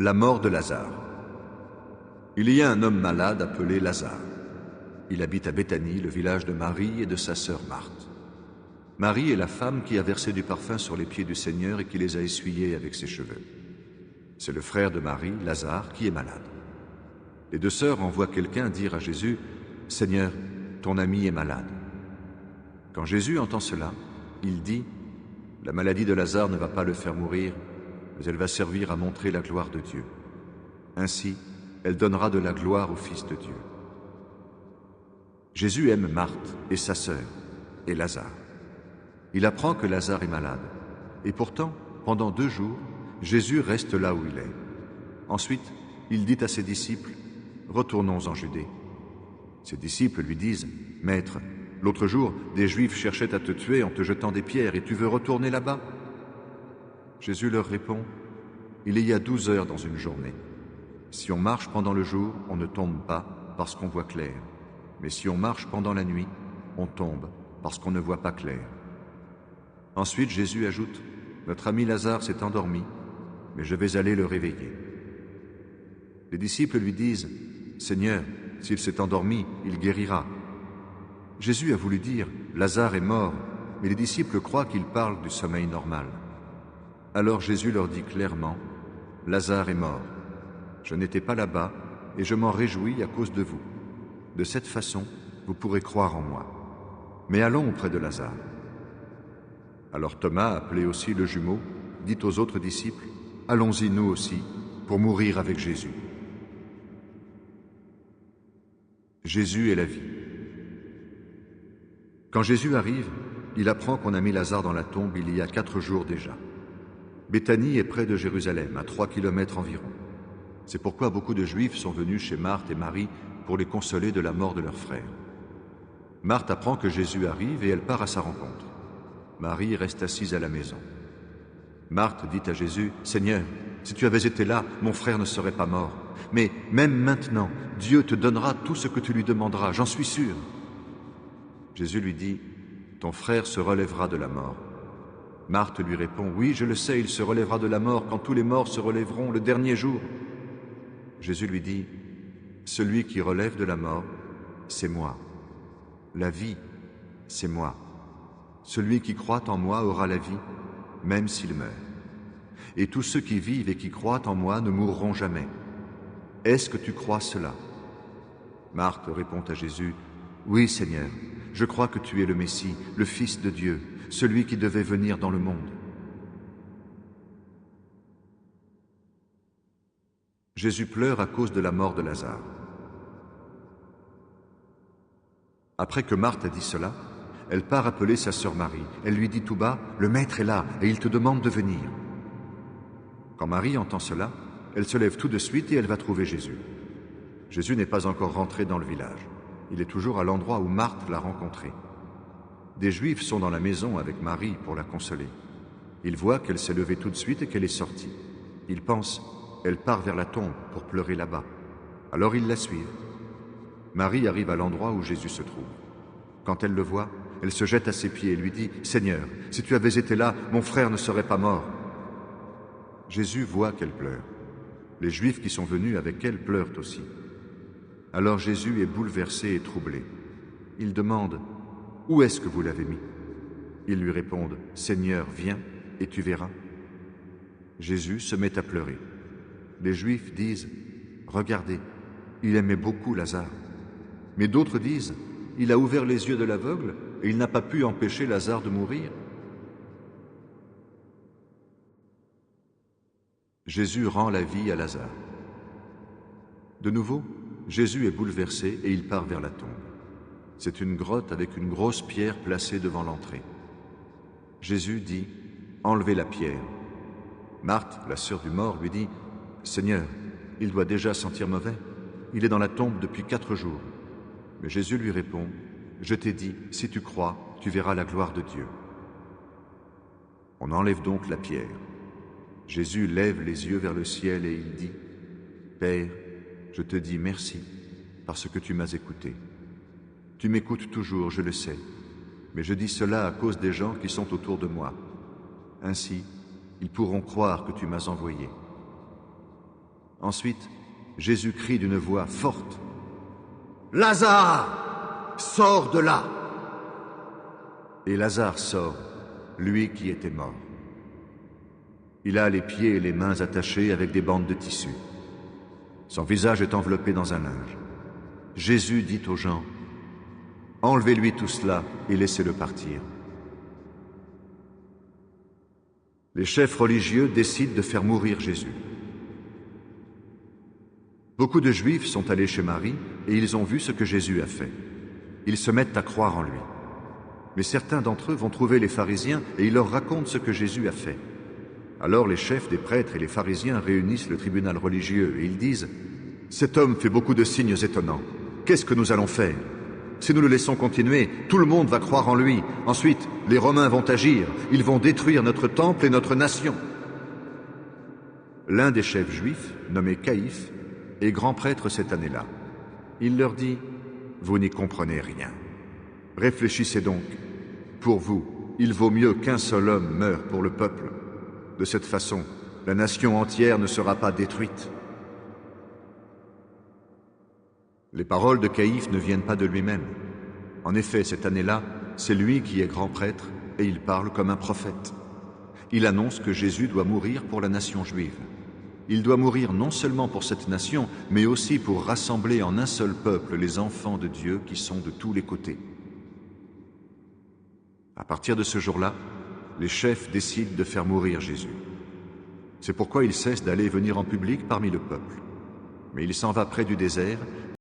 La mort de Lazare. Il y a un homme malade appelé Lazare. Il habite à Béthanie, le village de Marie et de sa sœur Marthe. Marie est la femme qui a versé du parfum sur les pieds du Seigneur et qui les a essuyés avec ses cheveux. C'est le frère de Marie, Lazare, qui est malade. Les deux sœurs envoient quelqu'un dire à Jésus, « Seigneur, ton ami est malade. » Quand Jésus entend cela, il dit, « La maladie de Lazare ne va pas le faire mourir, mais elle va servir à montrer la gloire de Dieu. Ainsi, elle donnera de la gloire au Fils de Dieu. » Jésus aime Marthe et sa sœur et Lazare. Il apprend que Lazare est malade. Et pourtant, pendant 2 jours, Jésus reste là où il est. Ensuite, il dit à ses disciples, « Retournons en Judée. » Ses disciples lui disent, « Maître, l'autre jour, des Juifs cherchaient à te tuer en te jetant des pierres et tu veux retourner là-bas ?» Jésus leur répond, « Il y a 12 heures dans une journée. Si on marche pendant le jour, on ne tombe pas parce qu'on voit clair. Mais si on marche pendant la nuit, on tombe parce qu'on ne voit pas clair. » Ensuite, Jésus ajoute, « Notre ami Lazare s'est endormi, mais je vais aller le réveiller. » Les disciples lui disent, « Seigneur, s'il s'est endormi, il guérira. » Jésus a voulu dire, « Lazare est mort », mais les disciples croient qu'il parle du sommeil normal. Alors Jésus leur dit clairement, « Lazare est mort. Je n'étais pas là-bas et je m'en réjouis à cause de vous. De cette façon, vous pourrez croire en moi. Mais allons auprès de Lazare. » Alors Thomas, appelé aussi le jumeau, dit aux autres disciples, « Allons-y nous aussi, pour mourir avec Jésus. » Jésus est la vie. Quand Jésus arrive, il apprend qu'on a mis Lazare dans la tombe il y a 4 jours déjà. Béthanie est près de Jérusalem, à 3 kilomètres environ. C'est pourquoi beaucoup de Juifs sont venus chez Marthe et Marie pour les consoler de la mort de leur frère. Marthe apprend que Jésus arrive et elle part à sa rencontre. Marie reste assise à la maison. Marthe dit à Jésus, « Seigneur, si tu avais été là, mon frère ne serait pas mort. Mais même maintenant, Dieu te donnera tout ce que tu lui demanderas, j'en suis sûr. » Jésus lui dit, « Ton frère se relèvera de la mort. » Marthe lui répond, « Oui, je le sais, il se relèvera de la mort quand tous les morts se relèveront le dernier jour. » Jésus lui dit, « Celui qui relève de la mort, c'est moi. La vie, c'est moi. Celui qui croit en moi aura la vie, même s'il meurt. Et tous ceux qui vivent et qui croient en moi ne mourront jamais. Est-ce que tu crois cela ?» Marthe répond à Jésus, « Oui, Seigneur, je crois que tu es le Messie, le Fils de Dieu, celui qui devait venir dans le monde. » Jésus pleure à cause de la mort de Lazare. Après que Marthe a dit cela, elle part appeler sa sœur Marie. Elle lui dit tout bas, « Le Maître est là et il te demande de venir. » Quand Marie entend cela, elle se lève tout de suite et elle va trouver Jésus. Jésus n'est pas encore rentré dans le village. Il est toujours à l'endroit où Marthe l'a rencontré. Des Juifs sont dans la maison avec Marie pour la consoler. Ils voient qu'elle s'est levée tout de suite et qu'elle est sortie. Ils pensent, elle part vers la tombe pour pleurer là-bas. Alors ils la suivent. Marie arrive à l'endroit où Jésus se trouve. Quand elle le voit, elle se jette à ses pieds et lui dit, « Seigneur, si tu avais été là, mon frère ne serait pas mort. » Jésus voit qu'elle pleure. Les Juifs qui sont venus avec elle pleurent aussi. Alors Jésus est bouleversé et troublé. Il demande, « Où est-ce que vous l'avez mis ?» Ils lui répondent, « Seigneur, viens et tu verras. » Jésus se met à pleurer. Les Juifs disent, « Regardez, il aimait beaucoup Lazare. » Mais d'autres disent, « Il a ouvert les yeux de l'aveugle et il n'a pas pu empêcher Lazare de mourir. » Jésus rend la vie à Lazare. De nouveau, Jésus est bouleversé et il part vers la tombe. C'est une grotte avec une grosse pierre placée devant l'entrée. Jésus dit, « Enlevez la pierre. » Marthe, la sœur du mort, lui dit, « Seigneur, il doit déjà sentir mauvais. Il est dans la tombe depuis 4 jours. » Mais Jésus lui répond, « Je t'ai dit, si tu crois, tu verras la gloire de Dieu. » On enlève donc la pierre. Jésus lève les yeux vers le ciel et il dit, « Père, je te dis merci parce que tu m'as écouté. Tu m'écoutes toujours, je le sais, mais je dis cela à cause des gens qui sont autour de moi. Ainsi, ils pourront croire que tu m'as envoyé. » Ensuite, Jésus crie d'une voix forte, « Lazare, sors de là !» Et Lazare sort, lui qui était mort. Il a les pieds et les mains attachés avec des bandes de tissu. Son visage est enveloppé dans un linge. Jésus dit aux gens, « Enlevez-lui tout cela et laissez-le partir. » Les chefs religieux décident de faire mourir Jésus. Beaucoup de Juifs sont allés chez Marie et ils ont vu ce que Jésus a fait. Ils se mettent à croire en lui. Mais certains d'entre eux vont trouver les pharisiens et ils leur racontent ce que Jésus a fait. Alors les chefs des prêtres et les pharisiens réunissent le tribunal religieux et ils disent « Cet homme fait beaucoup de signes étonnants. Qu'est-ce que nous allons faire? Si nous le laissons continuer, tout le monde va croire en lui. Ensuite, les Romains vont agir. Ils vont détruire notre temple et notre nation. » L'un des chefs juifs, nommé Caïphe, est grand prêtre cette année-là. Il leur dit « Vous n'y comprenez rien. Réfléchissez donc. Pour vous, il vaut mieux qu'un seul homme meure pour le peuple. De cette façon, la nation entière ne sera pas détruite. » Les paroles de Caïphe ne viennent pas de lui-même. En effet, cette année-là, c'est lui qui est grand prêtre et il parle comme un prophète. Il annonce que Jésus doit mourir pour la nation juive. Il doit mourir non seulement pour cette nation, mais aussi pour rassembler en un seul peuple les enfants de Dieu qui sont de tous les côtés. À partir de ce jour-là, les chefs décident de faire mourir Jésus. C'est pourquoi il cesse d'aller et venir en public parmi le peuple. Mais il s'en va près du désert